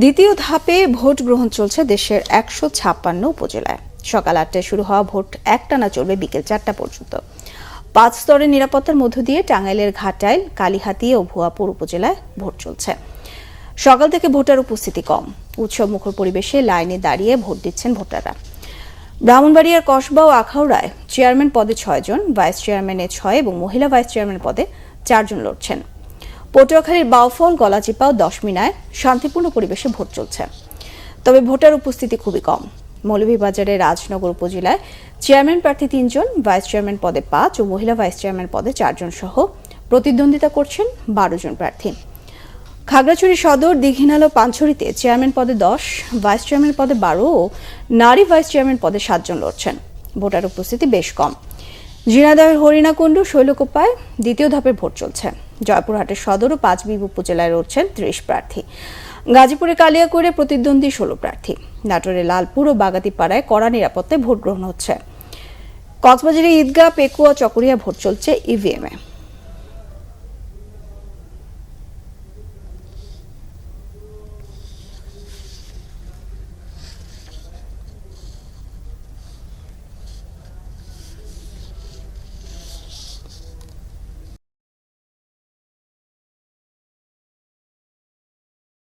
দ্বিতীয় ধাপে ভোট গ্রহণ চলছে দেশের ১৫৬ উপজেলায়। সকাল ৮টায় শুরু হওয়া ভোট একটানা চলবে বিকেল ৪টা পর্যন্ত। ৫ স্তরের নিরাপত্তার মধ্য দিয়ে টাঙ্গাইলের ঘাটাইল, কালিহাতী ও ভুয়াপুর উপজেলায় ভোট চলছে। সকাল থেকে ভোটার উপস্থিতি কম। উৎসব মুখর পরিবেশে লাইনে দাঁড়িয়ে ভোট দিচ্ছেন ভোটাররা। ব্রাহ্মণবাড়িয়ার কসবা ও আখাউড়ায় চেয়ারম্যান পদে ৬ জন, ভাইস চেয়ারম্যানে ৬ এবং মহিলা ভাইস চেয়ারম্যান পদে ৪ জন লড়ছেন। পটুয়াখালীর বাউফল, গলাচিপা ও দশমিনায় শান্তিপূর্ণ পরিবেশে ভোট চলছে। তবে ভোটার উপস্থিতি খুবই কম। মৌলভীবাজারের রাজনগর উপজেলায় চেয়ারম্যান প্রার্থী ৩ জন, ভাইস চেয়ারম্যান পদে ৫ ও মহিলা ভাইস চেয়ারম্যান পদে ৪ জন সহ প্রতিদ্বন্দ্বিতা করছেন ১২ জন প্রার্থী। খাগড়াছড়ি সদর, দীঘিনালা ও পানছড়িতে চেয়ারম্যান পদে ১০, ভাইস চেয়ারম্যান পদে ১২ ও নারী ভাইস চেয়ারম্যান পদে ৭ জন লড়ছেন। ভোটার উপস্থিতি বেশ কম। ঝিনাইদহের হরিণাকুণ্ডু, শৈলকুপায় দ্বিতীয় ধাপের ভোট চলছে। জয়পুরহাটের সদর ও পাঁচবিবি উপজেলায় লড়ছেন ৩০ প্রার্থী। গাজীপুরে কালিয়াকৈরে প্রতিদ্বন্দ্বী ১৬ প্রার্থী। নাটোরের লালপুর ও বাগাতিপাড়ায় কড়া নিরাপত্তায় ভোট গ্রহণ হচ্ছে। কক্সবাজারে ঈদগাহ, পেকুয়া, চকরিয়া ভোট চলছে ইভিএমে।